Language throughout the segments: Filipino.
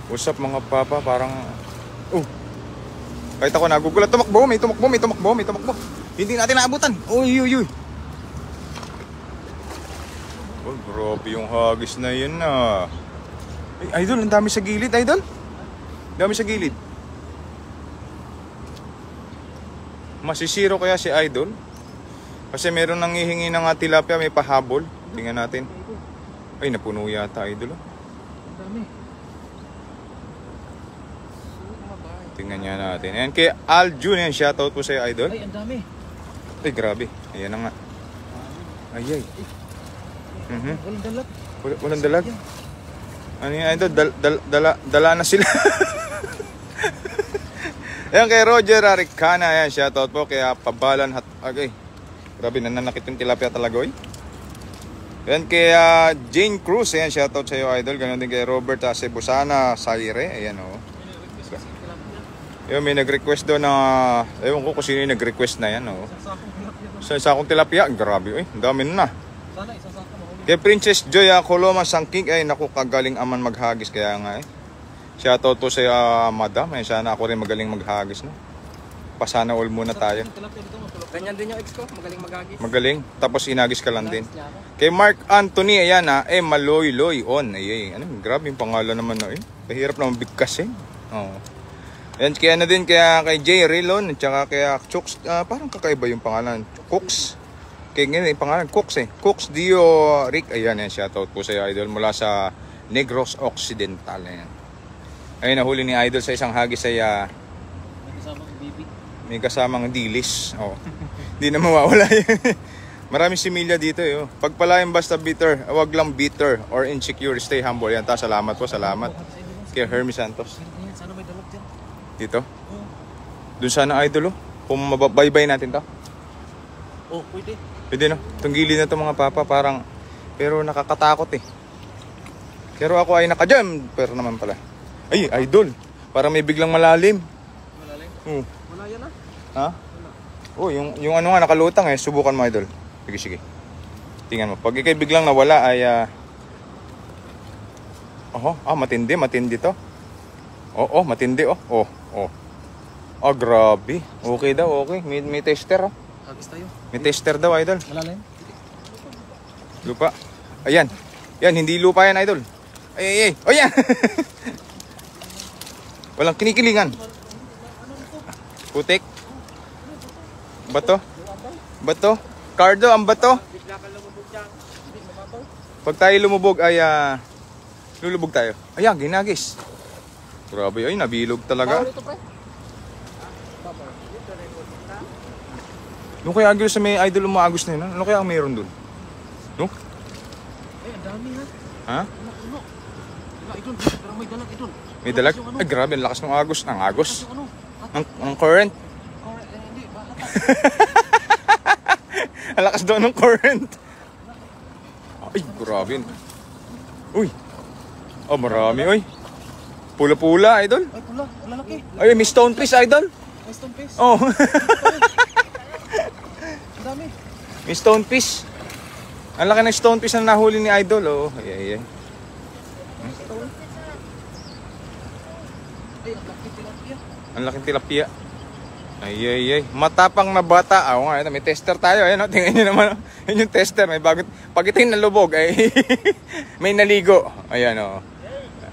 What's up mga papa? Parang... kahit ako nagugulat. Tumakbo, may tumakbo, may tumakbo, may tumakbo. Hindi natin naabutan. Uy, uy, uy. Oh, grabe yung hagis na yun na. Ay, idol, ang dami sa gilid, idol. Ang dami sa gilid. Masisiro kaya si idol? Kasi meron nang hihingi ng tilapia, may pahabol. Tingnan natin. Ay, napuno yata, idol. Ang dami. Tingnan niya natin. Ayan, kay Aljun, yan, shoutout po sa'yo, idol. Ay, ang dami. Ay, grabe. Ayan na nga. Ay, ay. Walang dalag. Walang dalag. Ano yan, idol? Dala na sila. Ayan, kay Roger Aricana, ayan, shoutout po. Kaya pabalan hat... Okay. Grabe, nananakit yung tilapia talaga, oy. Ayan, kay Jane Cruz, ayan, shoutout sa'yo, idol. Ganon din kay Robert Cebusana Saire, ayan, o. Yun, may nag-request doon na... ewan ko kung sino yung nag-request na yan, o. Sa sakong tilapia, grabe, oy. Ang dami na. Sana isasaka mo. Kay Princess Joya Coloma Sangking, ay, naku, kagaling aman maghagis, kaya nga, eh. Shoutout po sa madam, ay, sana ako rin magaling maghagis, no. Pasana all muna tayo. Ganyan din yung ex ko, magaling maghagis. Magaling, tapos inagis ka lang din. Kay Mark Anthony, ayan ha, Maloy Loy on. Ay, ano, grabe yung pangalan naman na, Mahirap naman bigkas, Oo. Ayan, kaya na din kay Jay Rilon, at saka kaya Chooks, parang kakaiba yung pangalan. Cooks. Kaya ngayon yung pangalan, Cooks Cooks Dio Rick, ayan, shoutout po sa idol mula sa Negros Occidental, ayan. Ayun, nahuli ni idol sa isang hagis ay may kasamang dilis. Hindi na mawawala yun. Maraming similya dito. Pag pala yung basta bitter, wag lang bitter or insecure, stay humble. Yan, salamat po, salamat. Kay Hermie Santos. Sana may dalag dyan. Dito? Doon sana idol, kung mababaybay natin to. Pwede. Pwede, no? Itong gilid na to mga papa, parang, pero nakakatakot Pero ako ay nakajam, pero naman pala. Ay, idol. Parang may biglang malalim. Malalim? Wala yan Ha? Yung ano nga nakalutang subukan mo, idol. Sige. Tingnan mo. Pag ikay biglang nawala ay matindi to. Matindi. Grabe. Okay daw, okay. May tester. Hagis tayo. May tester daw, idol. Malalim? Lupa. Ayan. Yan, hindi lupa yan, idol. Ay. Oh, yan. Walang kinikilingan. Putik. Bato. Cardo, ang bato. Pag tayo lumubog ay lulubog tayo. Ayan, ginagis. Grabe, ay nabilog talaga. Ano kaya agos sa may idol umaagos na yun? Ano kaya ang mayroon dun? No? Ay, ang dami Ha? Ano? Idol, parang may dalag idol. May dalag? Ay, grabe, ang lakas ng agos. Ang agos? Ang current? Hindi, bahat. Ang lakas daw ng current. Ay, grabe. Uy. Marami, oy. Pula-pula, idol. Ay, pula. Lalaki. Ay, may stonefish, idol. May stonefish. Ang dami. May stonefish. Ang laki ng stonefish na nahuli ni idol, Ay. Ay, ang laki tilapia. Ang laking tilapia. Ay. Matapang na bata. Nga, may tester tayo. Ayan, tingnan nyo naman. Yun yung tester. May bagot. Pag ito yung nalubog, ay may naligo. Ayan,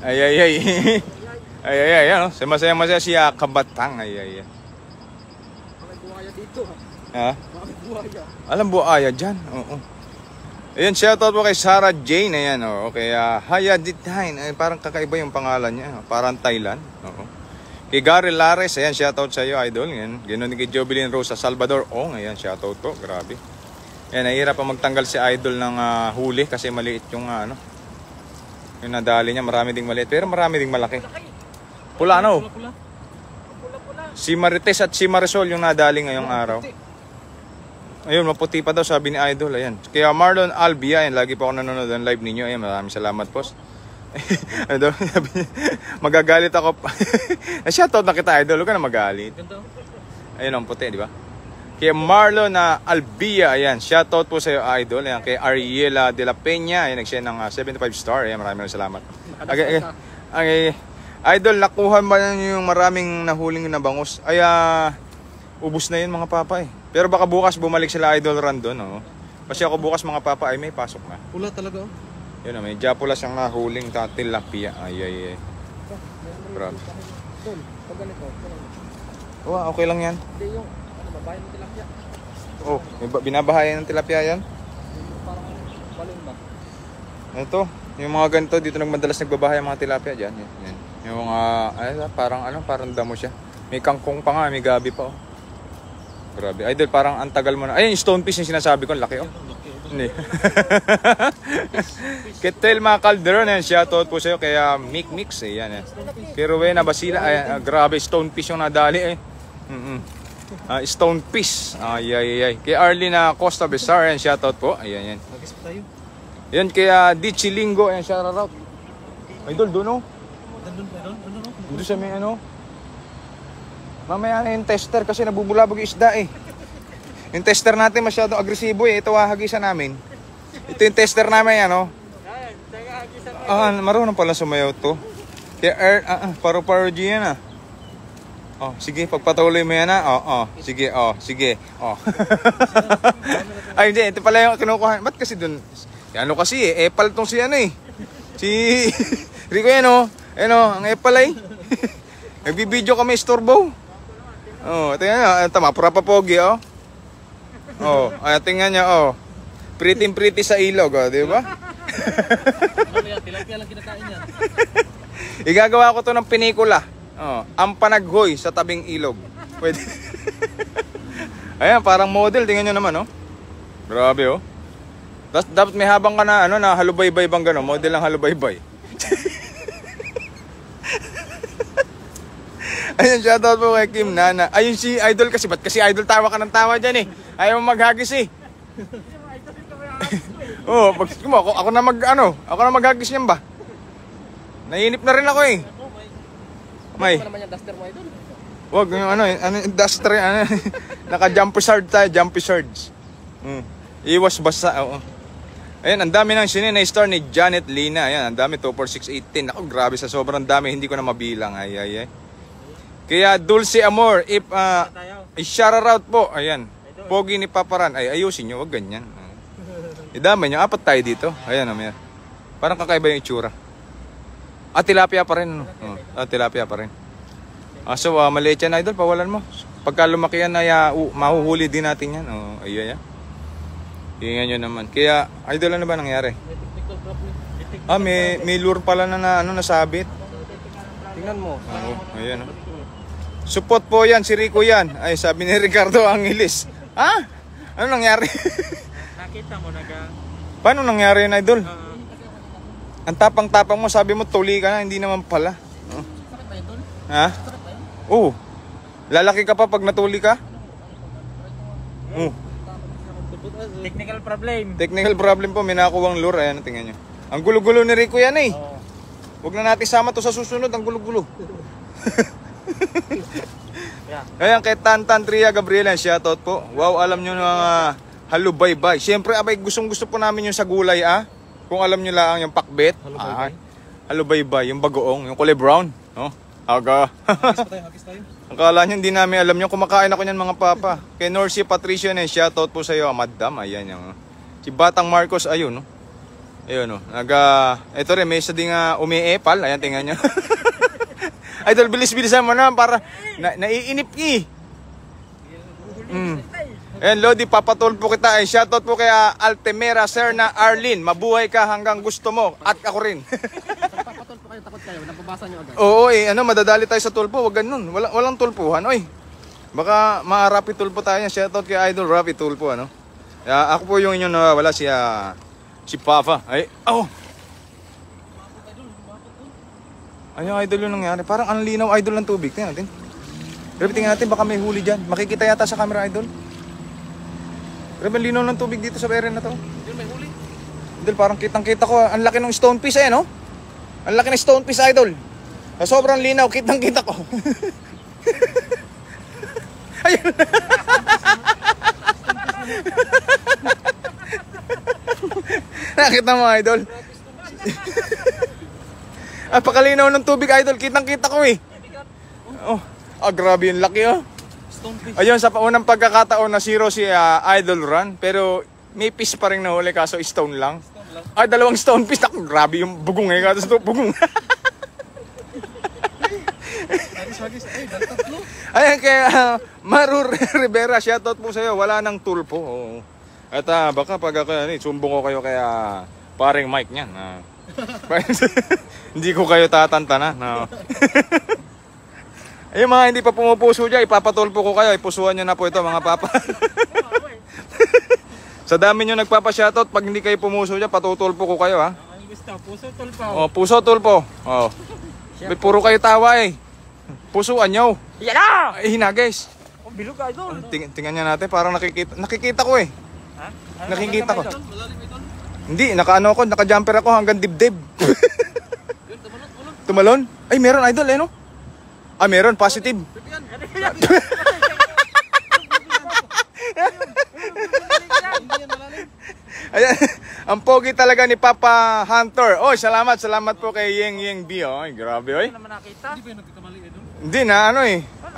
Ay. Ayan, Masaya siya kabatang. Ay. May buhaya dito. Ha? May buhaya. Alam buhaya dyan. Oo. Ayan, shoutout po kay Sarah Jane. Ayan, Okay, Haya Ditain. Ay, parang kakaiba yung pangalan niya. Parang Thailand. Oo. Kay Gary Lares, ayan, shoutout sa iyo, idol. Ayan, ganoon din kay Jovelyn Rosa Salvador. Ayan, shoutout po. Grabe. Ayan, nahihirap pa magtanggal si idol ng huli kasi maliit yung yung nadali niya. Marami ding maliit, pero marami ding malaki. Pula. Si Marites at si Marisol yung nadali ngayong araw. Ayun, maputi pa daw, sabi ni idol. Ayan. Kaya Marlon Albia, ayan, lagi pa ako nanonood ng live ninyo. Ayan, maraming salamat po. Ano, magagalit ako. Shoutout na kita, idol. Huwag ka na magalit. Ayun ang puti, di ba? Kay Marlon Albia, ayan. Shoutout po sa iyo, idol. Ayan, kay Ariela de la Peña, ayan, nag-share ng 75 star. Ayan, maraming salamat. Idol, nakuha ba niyo yung maraming nahuling na bangus? Ay, ubus na yun mga papa eh. Pero baka bukas bumalik sila Idol Ran doon, oh. Kasi ako bukas mga papa ay may pasok na. Pula talaga oh. Yun na, may Japola siyang nahuling tilapia. Ay. Grabe. Doon, pag ganito. Oh, okay lang yan. Hindi yung, babae ng tilapia. Oh, may binabahayan ng tilapia yan. Yung parang balon ba? Ito, yung mga ganito, dito madalas nagbabahay ang mga tilapia dyan. Yan. Yung parang damo siya. May kangkong pa nga, may gabi pa oh. Grabe. Idol, parang ang tagal mo na. Ayun, yung stonefish yung sinasabi ko, laki oh. Hindi. Ketel mga Calderon, yan, shoutout po sa'yo. Kaya mix eh, yan eh. Pero Basila, ay, grabe, stonefish yung nadali eh. Stonefish. Ay. Kaya Arlene Costa Besar, yan, shoutout po. Ayan. Nag-isip tayo. Yan, kaya Dichi Lingo, yan, shoutout. Idol, doon oh. Doon sa may ano. Mamaya na yung tester kasi nabubulabog yung isda eh. Yung tester natin masyadong agresibo eh. Ito hagisan namin. Ito yung tester namin yan oh. Marunong pala sumayaw to. Kaya paro-paro G yan ah. Oh, sige, pagpatuloy mo yan ah. Sige. Ay hindi, ito pala yung kinukuha. Ba't kasi dun? Ano kasi eh, epal tong si ano eh. Si Rico yan oh. Ang epal ay. Nagbibideo kami istorbo. Oh, tingnan nyo. Tama, purapapogi oh. Oh, tingnan nyo oh. Pretty sa ilog oh, di ba? Tilapia lang kinakain yan. Igagawa ko to ng pinikula. Oh, ang panaghoy sa tabing ilog. Pwede. Ayan, parang model. Tingnan nyo naman oh. Grabe oh. Dapat may habang ka na, na halubaybay bang gano'n. Model ng halubaybay. Ayun, shoutout po kay Kim Nana. Ayun si Idol kasi. Ba't kasi Idol tawa ka ng tawa dyan eh? Ayaw mo maghagis eh. Oo, ako na maghagis niyan ba? Nainip na rin ako eh. May. Ano naman yung duster mo Idol? Wag, yung duster, naka-jumpy sword tayo, jumpy swords. Iwas basa, oo. Ayan, ang dami ng star ni Janet Lina. Ayan, ang dami, 24618. Ako, grabe sa sobrang dami, hindi ko na mabilang. Ay. Kaya Dulce Amor, i-shoutout po. Ayan, pogi ni Paparan. Ay, ayusin nyo, wag ganyan. Idamay nyo, apat tayo dito. Ayan, ayan. Parang kakaiba yung itsura. Tilapia pa rin. No? Tilapia pa rin. So, maliit yan, Idol, pawalan mo. Pagka lumaki yan, mahuhuli din natin yan. Ayan. Tingnan nyo naman. Kaya, Idol, ano ba nangyari? May lure pala na nasabit. Tingnan mo. Ayan. Support po yan, si Rico yan. Ay, sabi ni Ricardo Angelis. Ano nangyari? Nakita mo Paano nangyari yun, Idol? Ang tapang-tapang mo, sabi mo tuli ka na, hindi naman pala. Sakit ba Idol? Ha? Oo. Lalaki ka pa pag natuli ka? Technical problem po, may nakuwang lure. Ayan, tingnan nyo. Ang gulo-gulo ni Rico yan eh. Huwag na natin sama to sa susunod, ang gulo-gulo. Ayan, kay Tantan Tria Gabriela, shoutout po. Wow, alam nyo mga halubaybay. Siyempre, gustong-gusto po namin yung sa gulay Kung alam nyo lang yung pakbet. Halubaybay, yung bagoong, yung kulay brown. Hagis tayo. Akala nyo, hindi namin alam nyo. Kumakain ako nyan mga papa. Kay Norcy Patricia, shoutout po sa iyo, madam. Ayan yung si Batang Marcos, ayun. Ayun, ito rin, may isa ding umiepal. Ayan, tingnan nyo. Idol, bilis-bilisan mo na para naiinip ki. Ayan, Lodi, papatulpo kita. Shoutout po kay Altemera, Serna, Arlene. Mabuhay ka hanggang gusto mo. At ako rin. Papatulpo kayo, takot kayo. Napabasa nyo agad. Oo, madadali tayo sa tulpo. Huwag ganun. Walang tulpuhan, Baka ma-Rapi tulpo tayo. Shoutout kay Idol Rapi tulpo, ako po yung inyong nawawala, si Papa. Ayun, Idol yung nangyari. Parang ang linaw, Idol, ng tubig. Tingnan natin. Tingnan natin, baka may huli dyan. Makikita yata sa camera, Idol. Grabe, ang linaw ng tubig dito sa area na to. Idol, may huli. Idol, parang kitang-kita ko. Ang laki ng stonefish no? Ang laki ng stonefish, Idol. Sa sobrang linaw, kitang-kita ko. Ayun. Nakita mo, Idol? Pakalinaw ng tubig, idol. Kitang-kita ko eh. Oh, grabe yung laki oh. Stonefish. Ayun, sa unang pagkakataon na zero si Idol Run. Pero may fish pa rin nahuli kaso stone lang. Ay, 2 stonefish. Naku, grabe yung bugong eh. Kaso ito, bugong. Hagis. Ay, tatlo. Ayan, kaya Maru Rivera, shoutout po sa'yo. Wala nang tulpo. Oo. At baka pag sumbong ko kayo kaya paring Mike niyan. Hindi ko kayo tatantanan. No. Ayun mga hindi pa pumupuso dyan, ipapatulpo ko kayo. Ipusuan nyo na po ito mga papa. Sa dami nyo nagpapa-shoutout, pag hindi kayo pumuso dyan, patutulpo ko kayo ha. Ang gusto, puso tulpo. Oh, puso tulpo. Oh. Puro kayo tawa eh. Pusuan nyo. Yan na! Ay, hinagis. Oh, bilog ka, idol. Tingnan niya natin, parang nakikita ko eh. Ha? Nakikita ko. Hindi, naka-jumper ako hanggang dibdib. Tumalon? Ay, meron idol eh no? Meron, positive. Ayan, ang pogi talaga ni Papa Hunter. Oh, salamat po kay Yeng B. Oh, ay, grabe oy. Hindi naman nakita. Hindi ba yung nagkakamali, idol? Hindi na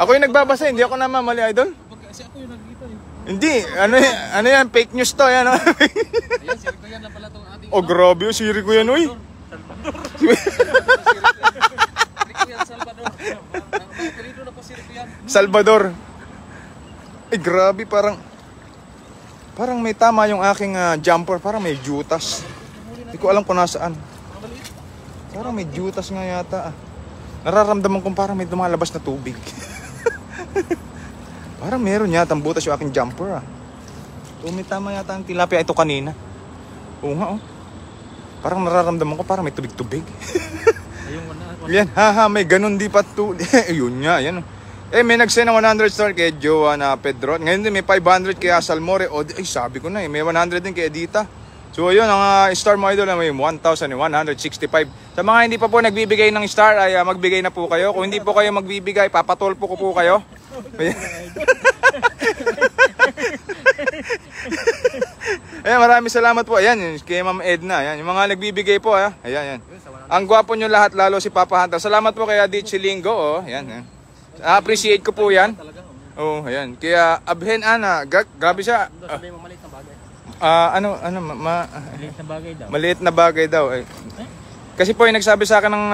Ako yung nagbabasa, hindi ako namamali idol. Kasi ako yung nakikita eh. Hindi, ano yan, fake news to, yan. Ayan, sir, ko yan na pala itong ating... Oh, grabe, siri ko yan, uy. Salvador. Apelido na po si Ripian. Salvador. Ay, grabe, parang may tama yung aking jumper, parang may jutas. Hindi ko alam kung nasaan. Parang may jutas nga yata. Nararamdaman kong parang may lumalabas na tubig. Parang meron yata ang butas yung aking jumper May tama yata ang tilapia ito kanina. Oo nga Parang nararamdaman ko parang may tubig-tubig. Yan, may ganun di pa Ayun nga, yan may nag-send ng 100 star kay Joanna Pedro. Ngayon din may 500 kay Salmore. Ay, sabi ko na may 100 din kay Edita. So ayun, ang star mo idol may 1,165. Sa mga hindi pa po nagbibigay ng star ay magbigay na po kayo. Kung hindi po kayo magbibigay, papatulpo ko po kayo. Ayan, maraming salamat po. Ayan, kay Ma'am Edna. Ayan, yung mga nagbibigay po. Ayan. Ang gwapo nyo lahat, lalo si Papa Hunter. Salamat po kay Adichi Lingo. Ayan. Appreciate ko po yan. Ayan. Kaya Abhen Ana, grabe siya. Sabi mo maliit na bagay. Maliit na bagay daw. Maliit na bagay daw. Kasi po yung nagsabi sa akin ng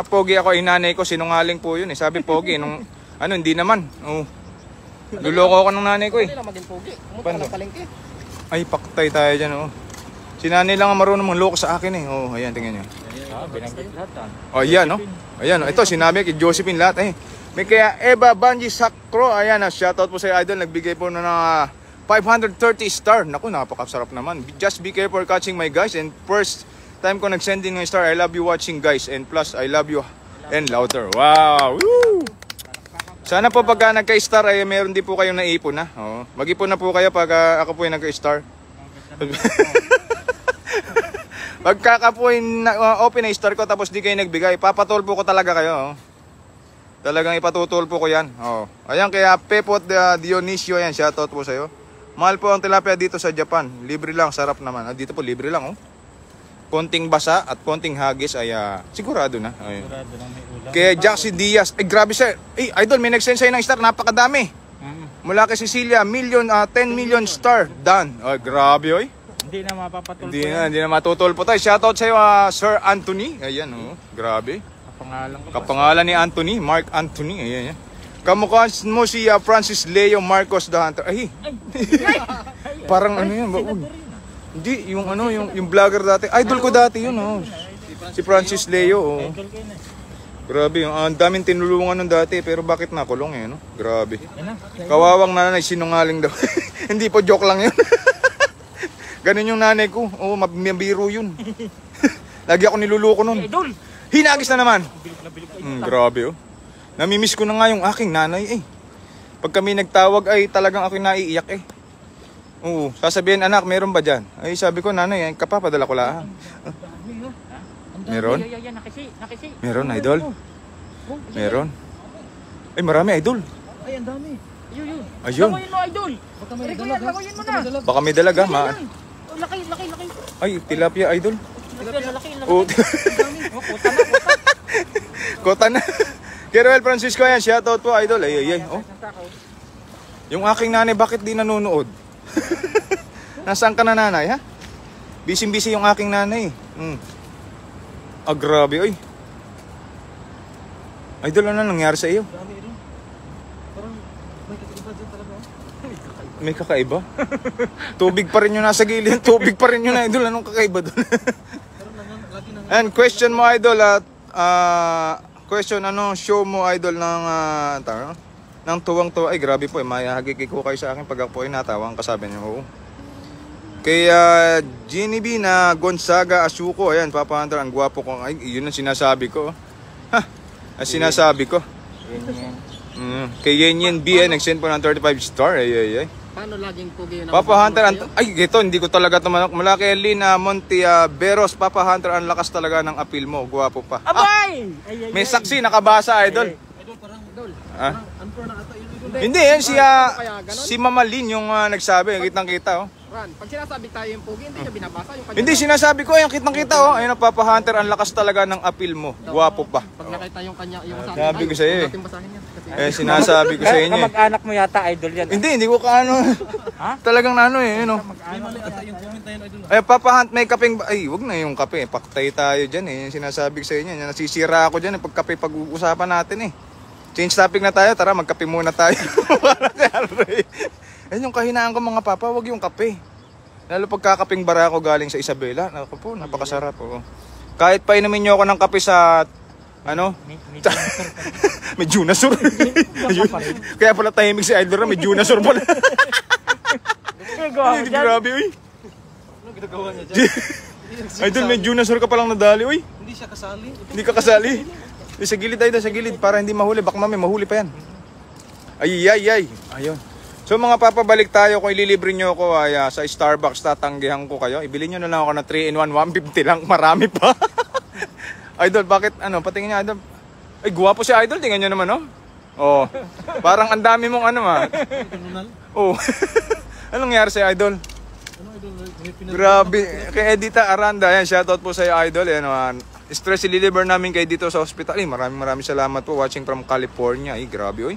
pogi ako, inanay ko, sinungaling po yun. Sabi pogi, hindi naman. Luloko ako ng nanay ko Hindi naman din pogi. Pumunta ng palengke. Ay, paktay tayo dyan Si nanay lang ang marunong mangloko sa akin Ayan, tingnan nyo. Binanggit lahat Ayan Ayan, ito sinabi kay Josephine lahat May kaya Eva Banji Sakro. Ayan, shoutout po sa idol. Nagbigay po na 530 star. Naku, napakasarap naman. Just be careful catching my guys. And first time ko nag-send din ng star. I love you watching guys. And plus, I love you and louder. Wow! Woo! Sana po pagka nagka-star ay meron din po kayong naipon Mag-ipon na po kayo pag ako po yung nagka-star. Pagka po yung open na star ko tapos di kayo nagbigay, papatulpo ko talaga kayo. Talagang ipatutulpo ko yan. Ayan, kaya Pepot Dionisio, yan, shoutout po sa'yo. Mahal po ang tilapia dito sa Japan. Libre lang, sarap naman. Dito po, libre lang Konting basa at konting hagis ay sigurado na. Sigurado na may ulam. Kaya Jackson Diaz, grabe siya. Idol, may nag-send sa'yo ng star, napakadami. Mula kay Cecilia, 10 million star. Done. Grabe, Hindi na mapapatulpo. Hindi na matutulpo tayo. Shoutout sa'yo, Sir Anthony. Ayan, grabe. Kapangalan ni Anthony, Mark Anthony. Ayan. Kamukha mo si Francis Leo Marcos the Hunter. Ay. Parang yan ba? Hindi, yung vlogger dati. Idol ko dati yun, Si Francis Leo, Grabe, ang daming tinulungan nung dati, pero bakit nakulong Grabe. Kawawang nanay, sinungaling daw. Hindi po, joke lang yun. Ganun yung nanay ko. Mabiro yun. Lagi ako niluluko nun. Hinagis na naman. Grabe Namimiss ko na nga yung aking nanay Pag kami nagtawag ay talagang ako naiiyak sasabihin, anak, meron ba dyan? Ay, sabi ko, nanay, kapapadala ko lang. Meron? Meron, idol? Meron? Ay, marami, idol. Ay, ang dami. Ayun. Lakuyin mo, idol. Lakuyin mo na. Baka may dalaga, Laki. Ay, tilapia, idol. Tilapia, laki. Oh. Puta na. Kota na. Keruel Francisco yan, shoutout po idol. Ay. Oh. Yung aking nanay bakit di nanonood? Nasaan ka na nanay ha? Busy yung aking nanay. Ah grabe oy. Idol ano nangyari sa iyo? Parang may kakaiba dyan talaga. May kakaiba? Tubig pa rin yung nasa gilid. Tubig pa rin yun idol. Anong kakaiba doon? Lagi nang And question mo idol at question ano show mo idol ng tuwang-tuwa. Ay grabe po mayahagik ko kayo sa akin pag ako ay natawang kasabi niyo. Oo. Kay Genevieve na Gonzaga Asuko, ayan Papa Hunter ang gwapo ko. Ay yun ang sinasabi ko. Ha. Ang sinasabi ko. Kay Yenyen B nag-send po ng 35 star. Ay. paano laging pugi yun? Papa Hunter, ay ito, hindi ko talaga tumanok. Mula kay Lina Montiaberos, Papa Hunter, ang lakas talaga ng appeal mo. Guwapo pa. Abay! May saksi, nakabasa, idol. Idol, parang idol. Ah? Unfair na ata yun, idol. Hindi, yan si Mama Lin yung nagsabi. Kitang-kita, oh. Ran, pag sinasabi tayo yung pugi, hindi niya binabasa yung kanya. Hindi, sinasabi ko, ayun, kitang-kita, oh. Ayun, Papa Hunter, ang lakas talaga ng appeal mo. Guwapo pa. Pag nakita yung kanya, yung sabi, sabi ko sa'yo, natin basahin yan. Sinasabi ko sa inyo. Kamag-anak mo yata, idol yan. Hindi ko kaano. Talagang nano ano. May mali ata yung comment na yun, idol. Ay, Papa Hunt, may kapeng... Ay, wag na yung kape. Paktay tayo dyan eh. Yung sinasabi ko sa inyo. Nasisira ako dyan eh. Pagkape, pag-uusapan natin eh. Change topic na tayo. Tara, magkape muna tayo. Yan yung kahinaan ko mga papa. Wag yung kape. Lalo pagkakaping bara ako galing sa Isabela. Naku po, napakasarap. Oh. Kahit pa inumin nyo ako ng kape sa... Ano? May Junasur. Kaya pala tahimik si Idol. May Junasur pala. Grabe, uy. Ano ginagawa niya dyan? Idol, may Junasur ka palang nadali, uy. Hindi siya kasali. Hindi ka kasali. Sa gilid, Idol, sa gilid. Para hindi mahuli. Baka mami, mahuli pa yan. Ay. Ayun. So mga papabalik tayo. Kung ililibre nyo ako sa Starbucks, tatanggihan ko kayo. Ibili nyo na lang ako na 3-in-1, 150 lang. Marami pa. Idol, bakit patingin niya Idol? Ay, guwapo si Idol, tingnan niyo naman, oh. Oh. Parang ang dami mong Oh. Anong nangyari sa Idol? Ano, idol? Grabe. Kay Edita Aranda, yan, shoutout po sa iyo, Idol. Yan, stress deliver namin kay dito sa hospital. Ay, maraming salamat po watching from California. Ay, grabe, oy.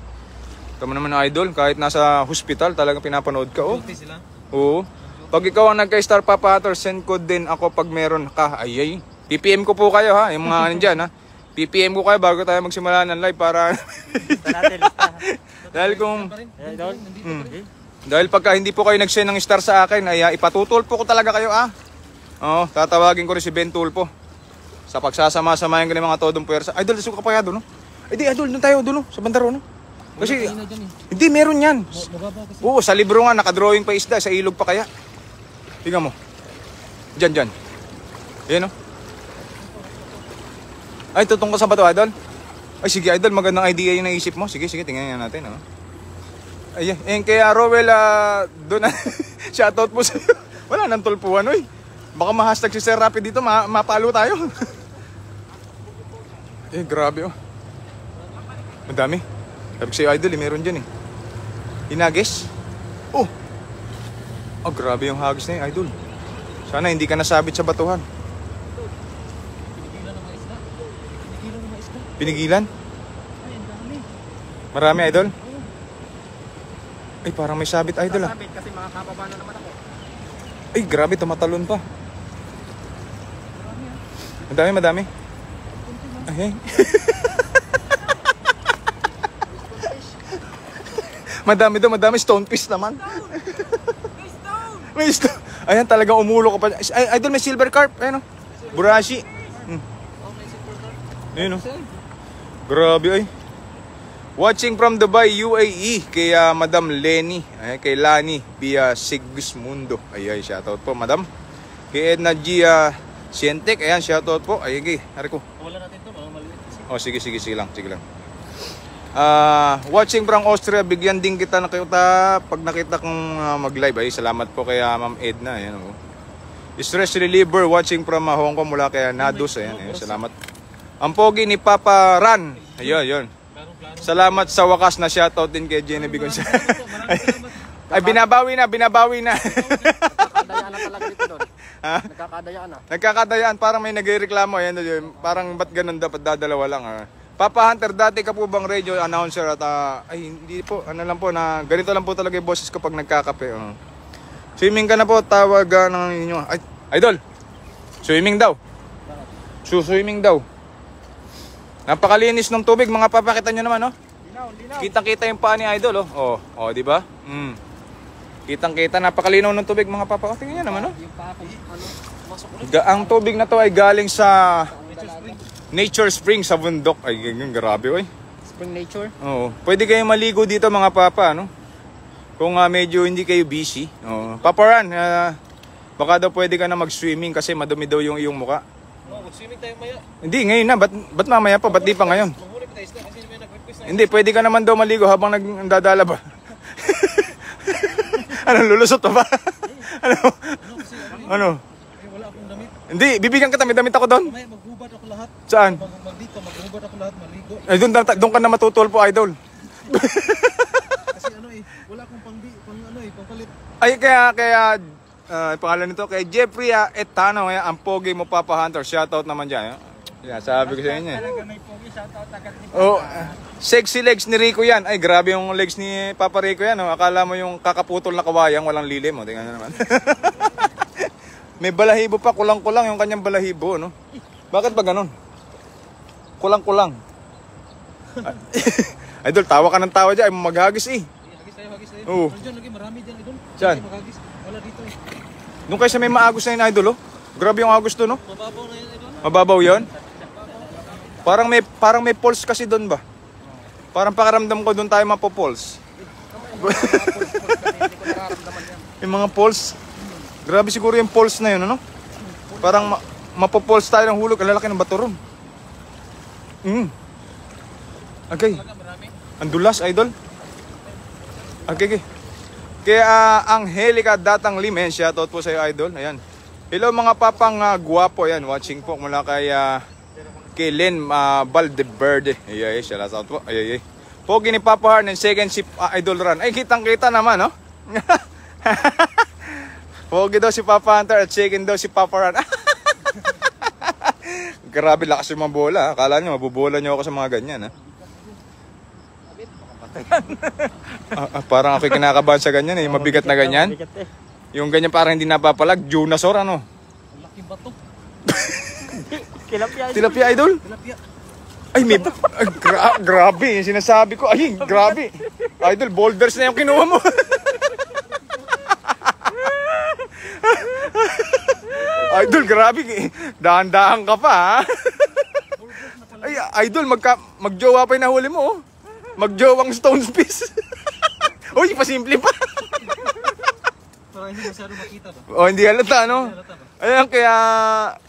Tama naman, Idol, kahit nasa hospital, talagang pinapanood ka, oh. Sila? Oo. Pag ikaw ang nagka-star Papa Hunter, send ko din ako pag meron ka. Ay. PPM ko po kayo ha, yung mga nandyan ha. PPM ko kayo bago tayo magsimula ng live para... Dahil kung... Dahil pagka hindi po kayo nag-send ng star sa akin, ay ipatutulpo ko talaga kayo Oo, tatawagin ko rin si Ben Tulpo. Sa pagsasama-samayan ko ng mga todong puwersa. Idol, suka pa ya doon, no? Ay di, Idol, doon tayo doon, no? Sa bandaro, no? Kasi, hindi, meron yan. Oo, sa libro nga, nakadrawing pa isda, sa ilog pa kaya. Tingnan mo. Diyan. Yan, no? Ay, tutong ka sa bato, Idol? Ay, sige, Idol, magandang idea yung naisip mo. Sige, tingnan natin, oh. Ay, kaya Rowell, doon na, shoutout po sa wala nang tulpuan, oy. Baka ma-hashtag si Sir Rapid dito, mapalo tayo. Grabe, oh. Madami. Sabi ko sa'yo, Idol, meron dyan, eh. Hinagis? Oh! Oh, grabe yung hagis na yun, Idol. Sana hindi ka nasabit sa batuhan. Pinigilan? Marami, Idol? Ay, parang may sabit, Idol, Sabit kasi makakababa na naman ako. Ay, grabe, tumatalon pa. Madami. Ay. madami stonefish naman. May stone. Ayan, talagang umulo ka pa. Ay, Idol, may silver carp. Ayan, oh. Burashi. Ayan, oh. Grabe, ay. Watching from Dubai, UAE, kay Madam Lenny, kay Lani, via Sigismundo. Ay, shoutout po, Madam. Kay Edna Gia Sientek, ayan, shoutout po. Ay, hari ko. Wala natin ito, maliit. Oh, sige lang. Watching from Austria, bigyan din kita na kayo pag nakita kong mag-live. Ay, salamat po kay Ma'am Edna, ayan, oh. Stress reliever, watching from Hong Kong, mula kay Nados, ayan, salamat. Ang pogi ni Papa Ran. Ayun. Salamat sa wakas na shoutout din kay Genevieve Gonzales. Ay, binabawi na. Kakadaya na talaga dito doon. Nagkakadayaan ah. Nagkakadayaan, parang may nagrereklamo. Ayan, yun, parang ba't ganun dapat dadalawa lang. Papa Hunter, dati ka po bang radio announcer at ay hindi po, ano lang po na ganito lang po talaga yung boses ko pag nagkakape. Swimming ka na po, tawag ng inyo. Ay, idol. Swimming daw. Swimming daw. Napakalinis ng tubig, mga papakita nyo naman, no? Linaw. Kitang-kita yung paa ni idol, oh. Oh, di ba? Kitang-kita, napakalinaw ng tubig, mga papa. Oh, tingnan nyo naman, no? Yung paa ko, masok ulit. Ang tubig na to ay galing sa Nature Spring sa bundok. Ay, ganyan, grabe, oy. Spring nature. Oo. Pwede kayong maligo dito, mga papa, no? Kung medyo hindi kayo busy. Oo. Papa Ran, baka daw pwede ka na mag-swimming kasi madumi daw yung iyong muka. Mag-swimming tayo maya. Hindi, ngayon na. Ba't mamaya pa? Ba't di pa ngayon? Manghuli pa tayo isda kasi may nag-request na. Hindi, pwede ka naman daw maligo habang nagdadala ba? Ano, lulusot pa ba? Ano? Wala akong damit. Hindi, bibigyan kita. May damit ako doon. Mamaya maghubad ako lahat. Saan? Dito, maghubad ako lahat, maligo. Ay, doon ka na matutulpo, idol. Kasi wala akong pangpalit. Ay, kaya pangalan nito, kay Jeffrey Etano, ang pogi mo, Papa Hunter. Shoutout naman dyan. Yeah, sabi ko sa inyo. May pogi, shoutout agad ni Oh, sexy legs ni Rico yan. Ay, grabe yung legs ni Papa Rico yan. Akala mo yung kakaputol na kawayang, walang lilim. Tingnan nyo naman. May balahibo pa, kulang-kulang yung kanyang balahibo, no? Bakit ba ganun? Kulang-kulang. Idol, tawa ka ng tawa dyan. Ay, maghagis eh. Hagis tayo. Oo. Diyan, lagi marami dyan, idol. Saan? Maghagis. Wala dito eh. Nung kaysa may maagos na yun, idol, oh. Grabe yung agos doon, no? Mababaw na yun, idol. Mababaw yun? Parang may pulse kasi doon ba? Parang pakaramdam ko doon tayo mapopulse. Hindi ko nararamdaman yan. Yung mga pulse. Grabe siguro yung pulse na yun, ano? Parang mapopulse tayo ng hulog. Ang lalaki ng bato ron. Okay. Marami. Ang dulas, idol. Okay. Kaya Angelica Datang Limen, shoutout po sa iyo, idol. Ayan. Hello mga papang guwapo. Ayan, watching po mula kay Len Valdeverde. Ay, shoutout po. Ay. Pogi ni Papa Har ng second ship idol run. Ay, kitang-kita naman, no? Pogi daw si Papa Hunter at second daw si Papa Har. Grabe, lakas yung mga bola. Akala nyo, mabubola nyo ako sa mga ganyan, ha? Parang ako'y kinakabahan sa ganyan, eh. Mabigat na ganyan. Yung ganyan parang hindi napapalag. Junasor, ano? Laking bato. Tilapia, idol? Tilapia. Ay, may... grabe, yung sinasabi ko. Ay, grabe. Idol, boulders na yung kinuha mo. Idol, grabe. Dahan-dahan ka pa, ha? Ay, idol, magjowa pa yung nahuli mo, oh. Magjowang Stones Piece. Uy, pasimple pa. Parang hindi masyado makita ba? Oh, hindi halata, no? Halata ba? Ayan, kaya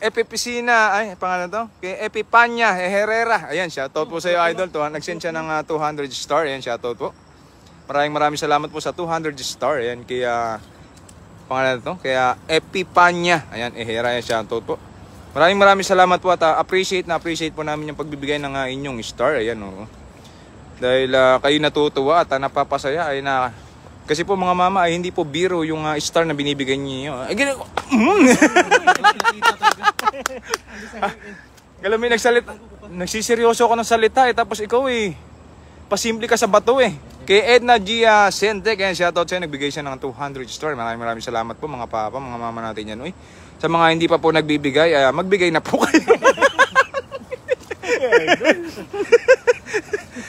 Epipisina, ay, pangalan to? Kay Epipanya Herrera. Ayan, shoutout po sa iyo, idol. Nag-send siya ng 200 star. Ayan, shoutout po. Maraming salamat po sa 200 star. Ayan, kaya pangalan to? Kaya Epipanya. Ayan, Herrera. Ayan, shoutout po. Maraming salamat po at appreciate po namin yung pagbibigay ng inyong star. Ayan, oh. Dahil kayo natutuwa at napapasaya ay na kasi po mga mama ay hindi po biro yung star na binibigay niyo. Ay ganun. Alam mo, nagsiseryoso ako ng salita eh, tapos ikaw eh pasimple ka sa bato eh. Kay Edna Gia Sente, kaya shoutout sa'yo, nagbigay siya ng 200 star. Maraming salamat po mga papa, mga mama natin yan. Uy. Sa mga hindi pa po nagbibigay, magbigay na po kayo.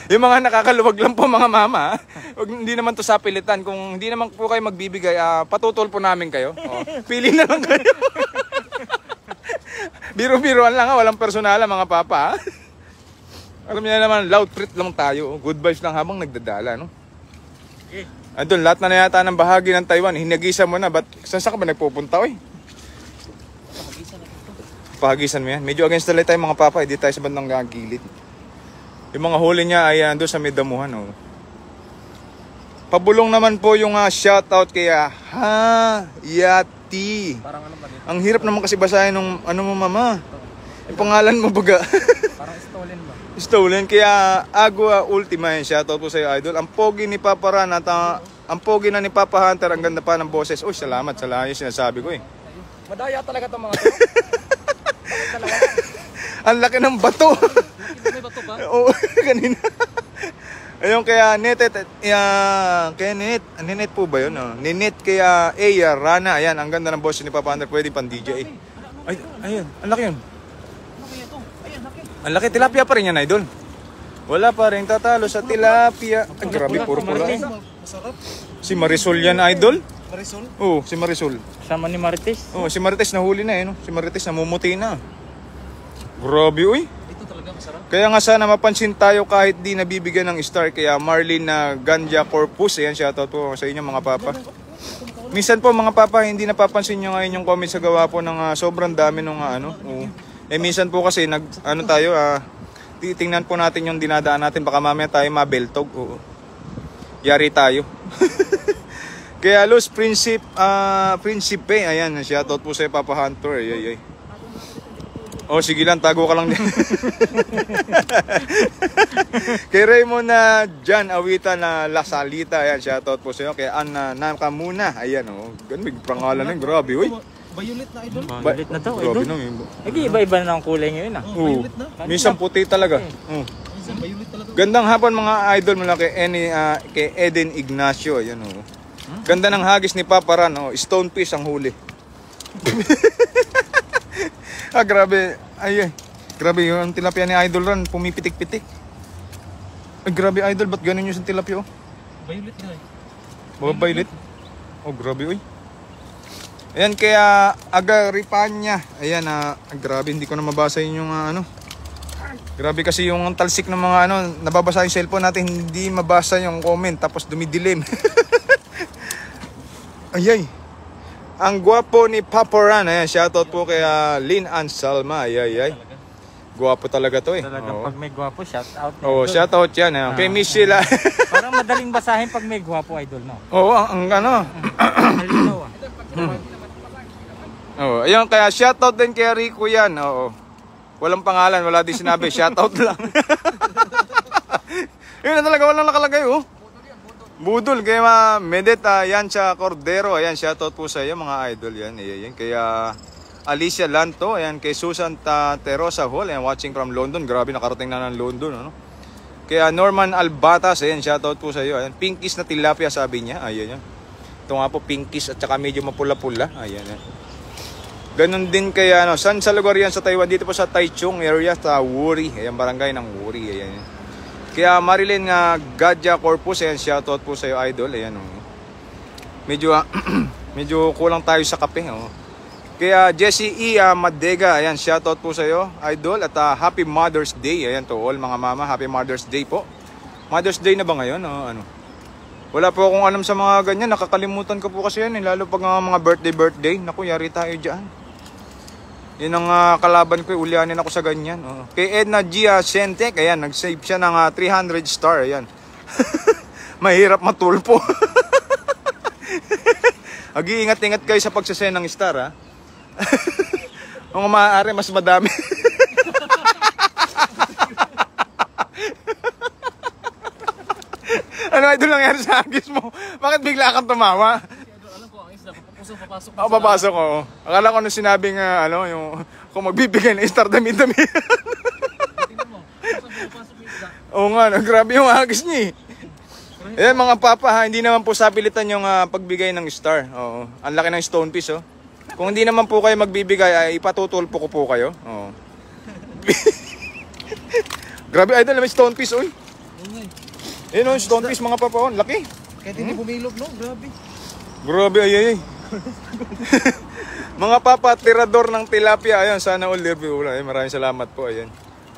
Yung mga nakakaluwag lang po mga mama, hindi naman to sa pilitan. Kung hindi naman po kayo magbibigay, patutol po namin kayo. Pili na lang kayo. Biro-biroan lang, walang personalan mga papa. Alam niyo naman, loud treat lang tayo. Good vibes lang habang nagdadala, no? Andun, lahat na yata ng bahagi ng Taiwan, hinagisa mo na. Saan ka ba nagpupunta, oy? Pahagisan mo yan. Medyo against the light tayo mga papa, hindi tayo sa bandang gilid. Yung mga huli niya ay doon sa may damuhan, oh. Pabulong naman po yung shoutout kaya Yati. Parang ano ba dito? Ang hirap naman kasi basahin nung ano mo mama. Yung pangalan mo baga. Parang stolen ba? Stolen, kaya Agua Ultima yan. Shoutout po sa iyo, idol. Ang pogi ni Papa Ran at ang pogi na ni Papa Hunter, ang ganda pa ng boses. Uy, salamat yung sinasabi ko eh. Madaya talaga itong mga to. Bakit talaga? Ang laki ng bato. May bato ba? Oo, kanina. Ayun, kaya Net po ba yun? Oh? Ninet kaya Rana. Ayan, ang ganda ng boss ni Papa Hunter. Pwede pang DJ. Ay, ayun, ang laki yun. Ano kaya ito? Ayan, laki. Ang laki, tilapia pa rin yan, idol. Wala pa rin tatalo sa tilapia. Ay, grabe, puro pula. Masarap. Si Marisol yan, idol. Marisol? Oo, si Marisol. Sama ni Marites. Oo, si Marites nahuli na eh, no? Si Marites namumuti na. Grabe, uy. Ito talaga masarap. Kaya nga sana mapansin tayo kahit di nabibigyan ng star. Kaya Marlene na Ganja Corpus. Ayan, shoutout po sa inyo mga papa. Minsan po mga papa, hindi napapansin nyo ngayon yung comment sa gawa po ng sobrang dami nung ano. Minsan po kasi titingnan po natin yung dinadaan natin. Baka mamaya tayo mabeltog. Oo. Yari tayo. Kaya Los Principe, ayan, shoutout po sa Papa Hunter. Ay. Oh, sige lang, tago ka lang din. Kay Raymond na Jan Awita na Lasalita, ayan, shoutout po sa iyo. Kay Anna Nakamuna, ayan, oh. Ganun, may pangalan na, grabe, uy. Violet na idol. Violet na to, Grabe idol. na, Nag-iiba-iba na ang kulay ngayon ah. Oo. Minsan puti talaga. Minsan violet talaga. Gandang hapon mga idol mula kay Eden Ignacio, ayan, oh. Ganda ng hagis ni Papa Ran, oh. Stone fish ang huli. Grabe. Ay. Grabe yung tilapia ni Idol Ran, pumipitik-pitik. Ay, grabe Idol, ba't ganun yung sa tilapia, oh? Violet nga eh. Violet? Oh, grabe, uy. Ayan, kaya Agaripanya. Ayan, grabe, hindi ko na mabasa yung ano. Grabe kasi yung talsik ng mga ano, nababasa yung cellphone natin, hindi mabasa yung comment, tapos dumidilim. Ayay. Ang gwapo ni Papa Ran. Ayan, shoutout po kay Lynn Ann Salma. Ayay. Gwapo talaga to eh. Talaga pag may gwapo, shout out. Oo, shoutout yan. Kay Miss Sheila. Parang madaling basahin pag may gwapo, idol, no? Oo, ang ano. Malinaw ah. Oo, ayun, kaya shoutout din kay Rico yan. Oo. Walang pangalan, wala din sinabi. Shoutout lang. Yun na talaga, walang nakalagay, oh. Budol, kay Medet Yancha Cordero. Ayan, shoutout po sa iyo mga idol yan. Ayan, kaya Alicia Lanto, ayan, kay Susan Terosa Hall, ayan, watching from London. Grabe, nakarating na ng London, ano? Kaya Norman Albatas, ayan, shoutout po sa iyo. Ayan, pinkies na tilapia, sabi niya. Ayan, yan. Ito nga po, pinkies at saka medyo mapula-pula. Ayan, yan. Ganon din kaya, ano, saan sa lugar yan sa Taiwan? Dito po sa Taichung area, sa Wuri. Ayan, barangay ng Wuri. Ayan, yan. Kaya Marilyn Gadja Corpus, ayan, shoutout po sa iyo, idol. Ayan, oh. Medyo kulang tayo sa kape, oh. Kaya Jessie E. Madega, ayan, shoutout po sa iyo, idol. At Happy Mother's Day, ayan, to all mga mama, Happy Mother's Day po. Mother's Day na ba ngayon? Oh, ano? Wala po akong alam sa mga ganyan, nakakalimutan ko po kasi yan, lalo pag mga birthday. Naku, yari tayo dyan. Yun ang kalaban ko, ulyanin ako sa ganyan. Oh. Kay Edna Gia Sentek, ayan, nag-save siya ng 300 star, ayan. Mahirap matulpo. Mag-iingat-ingat kayo sa pagsasend ng star, ha. Kung maaari, mas madami. Ano idol nangyari sa agis mo? Bakit bigla kang tumawa? Alam ko, ang isda, papasok. Papasok ko. Akala ko nung sinabing yung kung magbibigay ng star, dami-dami. Tingnan mo, papasok yung isda. Oo nga, grabe yung agis niya eh. Ayan mga papa ha, hindi naman po sapilitan yung pagbigay ng star. Oo. Ang laki ng stone piece, oh. Kung hindi naman po kayo magbibigay, ay ipatutulpo ko po kayo. Oo. Grabe idol, may stone piece, oy. Ayun oh, stone piece mga papa, oh. Laki. Kahit hindi bumilog, no? Grabe. Grabe, ay. Mga papa, tirador ng tilapia. Ayan, sana all review. Maraming salamat po. Ayan.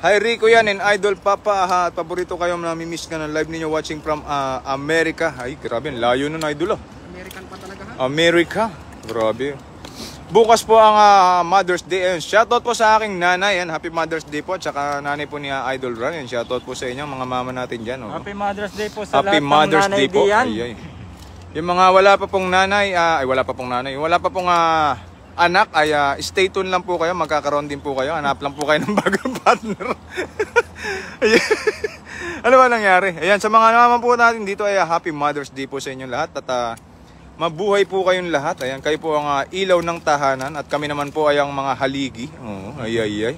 Hi Rico yan and Idol Papa. Paborito kayo na namimiss ka ng live ninyo watching from America. Ay, grabe. Layo nun, Idol. American pa talaga, ha? America. Grabe. Bukas po ang Mother's Day. Ayun, shoutout po sa aking nanay. Ayan, Happy Mother's Day po. At saka nanay po ni Idol Ran. Ayan, shoutout po sa inyo, mga mama natin dyan. Oh. Happy Mother's Day po sa Happy lahat Mother's ng nanay Day po. diyan. Ay. Yung mga wala pa pong nanay, wala pa pong anak, ay stay tuned lang po kayo, magkakaroon din po kayo, hanap lang po kayo ng bagong partner. Ano ba nangyari? Ayan, sa mga naman po natin dito ay Happy Mother's Day po sa inyo lahat. At Mabuhay po kayong lahat. Ayan, kayo po ang ilaw ng tahanan at kami naman po ay ang mga haligi. Oo, ay.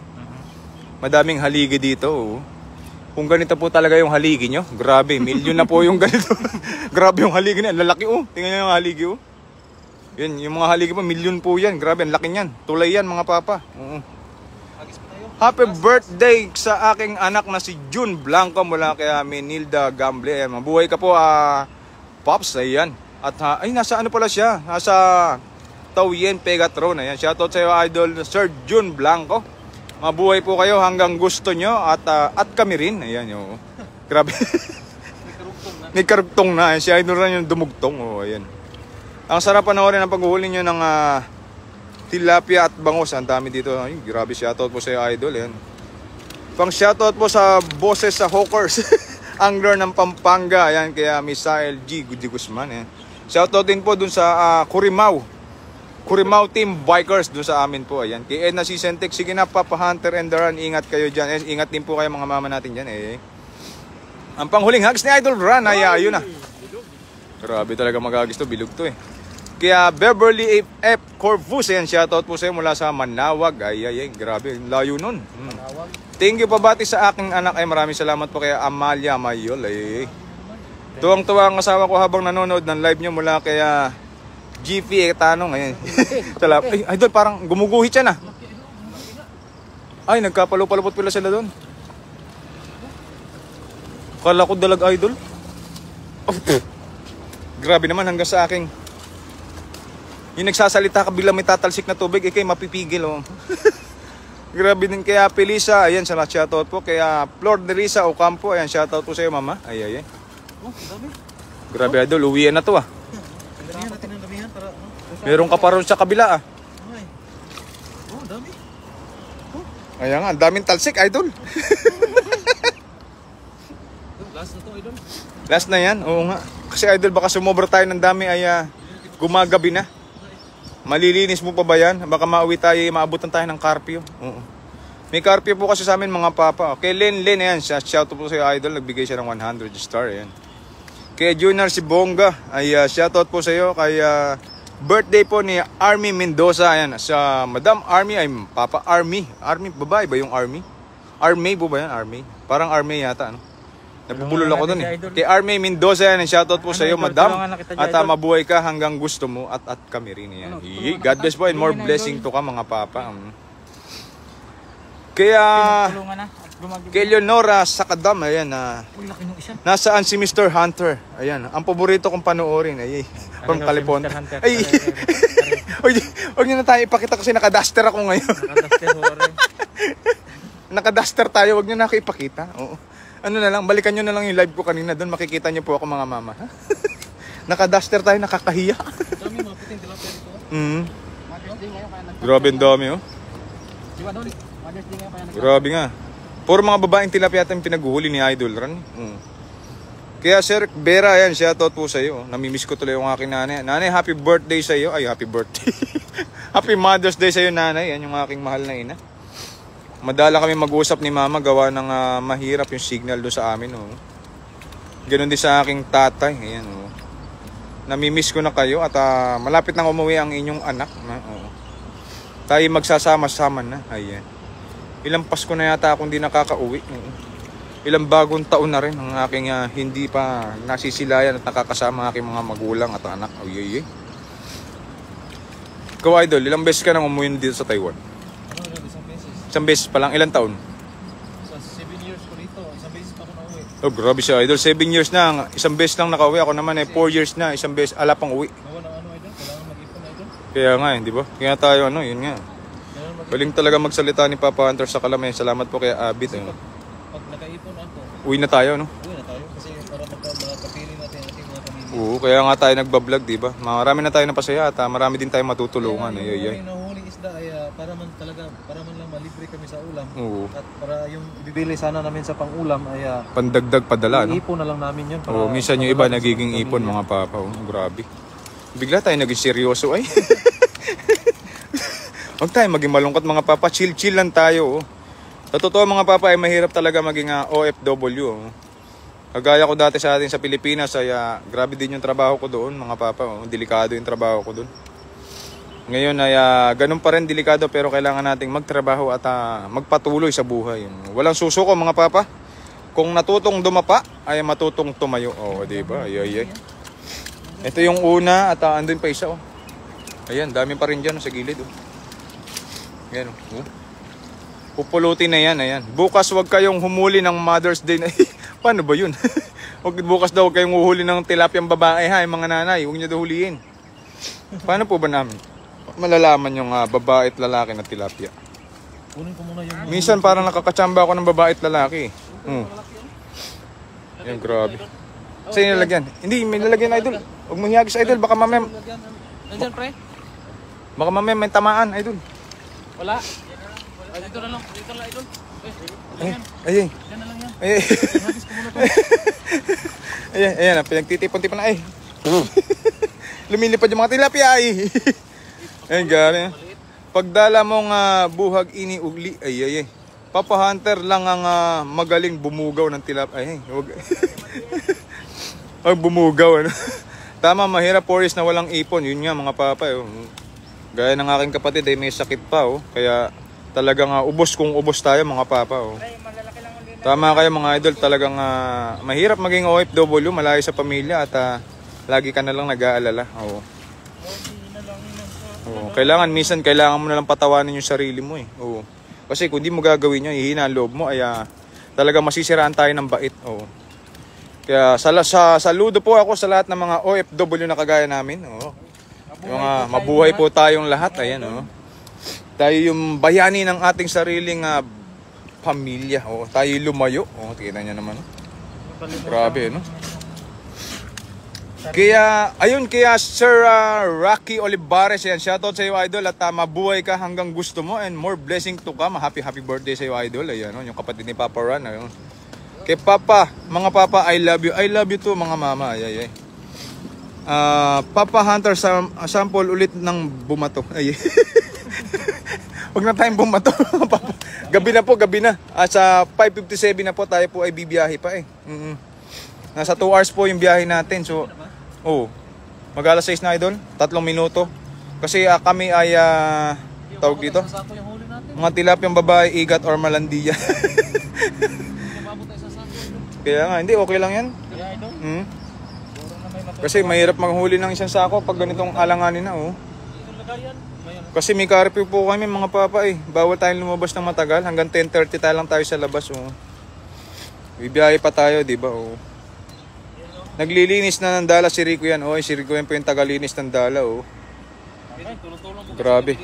Madaming haligi dito. Oo. Kung ganito po talaga yung haligi nyo, grabe, milyon na po yung ganito. Grabe yung haligi na, lalaki oh. Tingnan nyo yung haligi oh. Yan, yung mga haligi po, milyon po yan. Grabe, ang laki niyan. Tulay yan mga papa. Oo. Happy birthday sa aking anak na si June Blanco mula kay Menilda Gamble. Ayan, mabuhay ka po, Pops. Ayan. At ay, nasa ano pala siya? Nasa Tauyen, Pegatron. Ayan, shoutout sa iyo, Idol Sir June Blanco. Mabuhay po kayo hanggang gusto nyo at kami rin. Ayan, yo. Grabe. May karugtong na. Si Idol rin yung dumugtong. Oh, ayan. Ang sarap panoorin ang paghuhuli nyo ng tilapia at bangus. Ang dami dito. Ay, grabe, shoutout po sa iyo, Idol. Ayan. Pang shoutout po sa boses sa Hawkers. Angler ng Pampanga. Ayan, kaya Misael G. Guzman. Ayan. Shoutout din po dun sa Curimao Team Bikers doon sa amin po. Ayan. Kay Edna si Centec. Sige na, Papa Hunter and Daran. Ingat kayo dyan. Ingat din po kayo mga mama natin dyan. Ang panghuling hugs ni Idol Ran. Ay, ayun na. Grabe talaga magagis to. Bilog to eh. Kaya Beverly F. Corvus. Ayan. Shoutout po sa iyo mula sa Manawag. Ay. Grabe. Layo nun. Thank you pabati sa aking anak. Ay, maraming salamat po kay Amalia Mayol. Ay. Tuwang-tuwa ang asawa ko habang nanonood ng live nyo mula kaya GP tanong ngayon. Ay, Idol, parang gumuguhit siya na. Ay, nagkapalo-palapot pala sila doon. Kala ko dalag, Idol. Oh, grabe naman hanggang sa aking. Yung nagsasalita ka bilang may tatalsik na tubig, ikay mapipigil. Oh. Grabe din kaya Pelisa. Ayan, sa shoutout po. Kaya Flor de Risa Ocampo. Ayan, shoutout po sa iyo, mama. Ay. Oh, dami. Grabe, Idol. Uwian na to ah. Damihan natin ang damihan para Meron ka pa ron sa kabila ah. Ay. Oh, dami. Ayan nga, ang daming talsik, Idol. Last na to, Idol. Last na yan, oo nga. Kasi Idol, baka sumobra tayo ng dami ay gumagabi na. Malilinis mo pa ba yan? Baka mauwi tayo, maabutan tayo ng karpio. Oo. May karpio po kasi sa amin mga papa. Okay, Len, ayan. Shout out po sa Idol, nagbigay siya ng 100 star, ayan. Kay Junior si Bonga, ay shoutout po sa iyo. Kay birthday po ni Army Mendoza. Ayan, sa Madam Army, ay Papa Army. Army, babae ba yung Army? Army po ba yan? Army? Parang Army yata, ano? Nabubulol ako dun eh. Kay Army Mendoza, yan, shoutout po sa iyo, Madam. At mabuhay ka hanggang gusto mo at kami rin yan. God bless po and more blessing to ka mga papa. Kaya kay Leonora Sakadam, ayan nasaan si Mr. Hunter? Ayan, ang paborito kong panoorin ay from California. Ay. Huwag niyo na tayo ipakita kasi naka-duster ako ngayon. Naka-duster tayo, huwag niyo na ako ipakita. Oo. Ano na lang, balikan niyo na lang yung live ko kanina, doon makikita niyo po ako mga mama. Naka-duster tayo, nakakahiya. Dami mga puting tilapia dito. Grabe ang dami oh. Grabe nga. Puro mga babaeng tilapia yata yung pinaghuhuli ni Idol Ran. Kaya Sir Vera, ayan, shoutout po sa iyo. Namimiss ko tuloy yung aking nanay. Nanay, happy birthday sa iyo. Ay, happy birthday. Happy Mother's Day sa iyo, nanay. Yan yung aking mahal na ina. Madala kami mag-usap ni mama, gawa ng mahirap yung signal doon sa amin. Oh. Ganon din sa aking tatay. Ayan, oh. Namimiss ko na kayo at malapit nang umuwi ang inyong anak. Oh. Tayo magsasama-sama na. Ayan. Ilang Pasko na yata akong hindi nakakauwi. Ilang bagong taon na rin ang aking hindi pa nasisilayan at nakakasama ang aking mga magulang at anak. Ay. Ikaw, Idol, ilang beses ka nang umuwi dito sa Taiwan? Isang beses. Isang beses pa lang, ilang taon? Sa 7 years ko rito, isang beses pa ako nauwi. Oh, grabe siya, Idol. 7 years na, isang beses lang nakauwi. Ako naman 4 years na, isang beses, ala pang uwi. Gawa ng Idol? Kailangan mag-ipon, Idol? Kaya nga, di ba? Kaya tayo, yun nga. Galing talaga magsalita ni Papa Hunter sa Kalamay. Salamat po kay Abit. Pag nakaipon ako, uwi na tayo, no? uwi na tayo kasi para makapili natin ang ating mga pamilya. Oo, kaya nga tayo nagbablog, di ba? Marami na tayo napasaya at marami din tayo matutulungan. Yung nahuhuling isda ay para man lang malibre kami sa ulam. Oo. At para yung ibibili sana namin sa pang-ulam ay pandagdag padala, no? ipon na lang namin yun. Oo, minsan yung iba nagiging ipon, mga papa. Oh, grabe. Bigla tayo naging seryoso ay. Huwag tayo maging malungkot mga papa, chill lang tayo. Oh. Sa totoo mga papa ay mahirap talaga maging OFW. Oh. Kagaya ko dati sa atin sa Pilipinas ay grabe din yung trabaho ko doon mga papa. Delikado yung trabaho ko doon. Ngayon ay ganun pa rin delikado pero kailangan nating magtrabaho at magpatuloy sa buhay. Walang susuko mga papa. Kung natutong dumapa ay matutong tumayo. Oh, di ba? Ay. Ito yung una at andun pa isa oh. Ayan, dami pa rin diyan sa gilid oh. Ayan oh. Pupulutin na yan, ayan. Bukas wag kayong humuli ng Mother's Day na paano ba yun? Bukas daw kayong uhuli ng tilapiyang babae ha, yung mga nanay. Huwag niyo daw huliin. Paano po ba namin malalaman yung babae at lalaki na tilapia? Kunin ko muna yung... Minsan parang nakakatsamba ako ng babae at lalaki. Yan, grabe. Saan yung lalagyan? Hindi, may lalagyan idol. Huwag mo hiyagis idol, baka mamaya... Nandiyan pre? Baka mamaya may tamaan idol. Wala. Ay, dito na lang idol. Ay. Diyan na lang yan. Ay. Hagis ko muna to. Ayan, pinagtitipon-tipon na ay. Lumilipad yung mga tilapia ay. Ayan, gano'n. Pagdala mong buhag iniugli, ay. Papa Hunter lang ang magaling bumugaw ng tilapia. Ay, huwag. Ay, bumugaw, ano. Tama, mahirap Boris na walang ipon. Yun nga, mga papa. Gaya ng aking kapatid, ay may sakit pa. Kaya talagang ubos kung ubos tayo, mga papa. Tama kayo, mga idol. Talagang mahirap maging OFW, malayo sa pamilya. At lagi ka na lang nag-aalala. Kailangan, minsan kailangan mo na lang patawanin yung sarili mo eh. Kasi kung di mo gagawin yun, hihina ang loob mo, ay talaga masisiraan tayo ng bait. Kaya saludo po ako sa lahat ng mga OFW na kagaya namin. Yung mabuhay po tayong lahat. Ayan, tayo yung bayani ng ating sariling pamilya. Tayo lumayo. Tingnan nyo naman. Grabe, no? Kaya Sir Rocky Olivares, yan, shoutout sa iyo idol at mabuhay ka hanggang gusto mo and more blessing to come. Happy birthday sa iyo idol. Ayan, yung kapatid ni Papa Ran. Ayun. Kay Papa, mga Papa, I love you. I love you too, mga mama. Ay. Papa Hunter, sample ulit ng bumato. Ay. Huwag na tayong bumato. Gabi na. Sa 5:57 na po tayo po ay bibiyahe pa eh. Nasa 2 hours po yung biyahe natin. So, mag-alas 6 na idol, 3 minuto. Kasi kami ay, tawag dito, mga tilapiyang babae, igat or malandiya. Kaya nga, hindi, okay lang yan. Kasi mahirap maghuli ng isang sako pag ganitong alanganin na. Kasi may curfew po kami mga papa eh. Bawal tayong lumabas ng matagal. Hanggang 10:30 tayo lang tayo sa labas. Bibiyahe pa tayo, di ba? Naglilinis na ng dala si Rico yan. Si Rico yan po yung tagalinis ng dala. Grabe.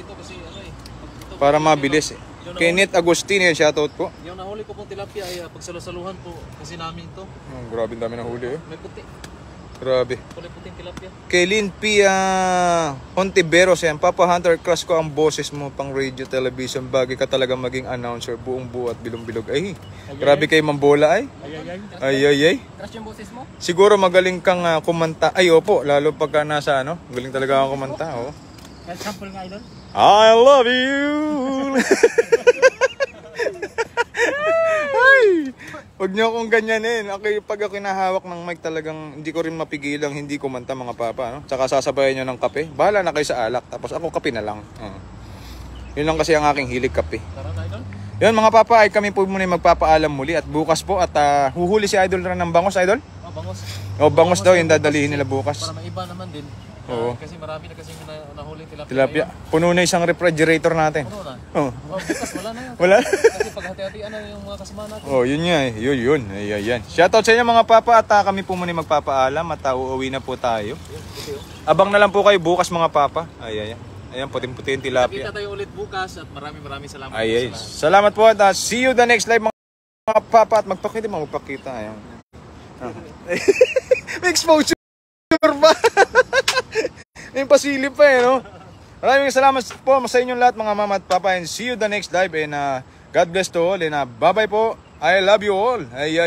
Para mabilis eh. Kenneth Agustin yan, shoutout po. Yung nahuli ko pong tilapia ay pagsalusaluhan po kasi namin ito. Grabe dami nahuli eh. May puti. Grabe. Kulay puting tilapia. Kaylin P. Hontiveros yan. Papa Hunter, crush ko ang boses mo pang radio, television. Bagay ka talaga maging announcer. Buong buo at bilong-bilog. Ay, grabe kay Mambola ay. Ay. Crush yung boses mo? Siguro magaling kang kumanta. Ay, opo. Lalo pagka nasa Magaling talaga ako kumanta. Sample nga idol. I love you. Ay, huwag niyo akong ganyanin. Pag ako kinahawak ng mic talagang hindi ko rin mapigilang hindi kumanta mga papa. Tsaka sasabayan niyo ng kape. Bahala na kayo sa alak. Tapos ako kape na lang. Yun lang kasi ang aking hilig kape. Tara na idol. Yun mga papa, ay kami po muna magpapaalam muli. At bukas po at huhuli si idol rin ng bangos, idol? Bangos. Bangos daw yung dadalihin nila bukas. Para maiba naman din. Kasi marami na kasi nahuling tilapia. Puno na isang refrigerator natin. Puno na? Bukas wala na yan. Wala? Kasi paghati-hatian na yung mga kasama natin. Yun nga eh. Yun. Ayan. Shoutout sa inyo mga papa at kami po muna magpapaalam at uuwi na po tayo. Abang na lang po kayo bukas mga papa. Ayan, puting-puti yung tilapia. Kita tayo ulit bukas at maraming salamat. Salamat po at see you the next live mga papa at magpakita. Ayan. May exposure ba? May pasilip pa eh, no? Maraming salamat po sa inyong lahat mga mama at papa and see you the next live and God bless to all and bye bye po. I love you all. Ay.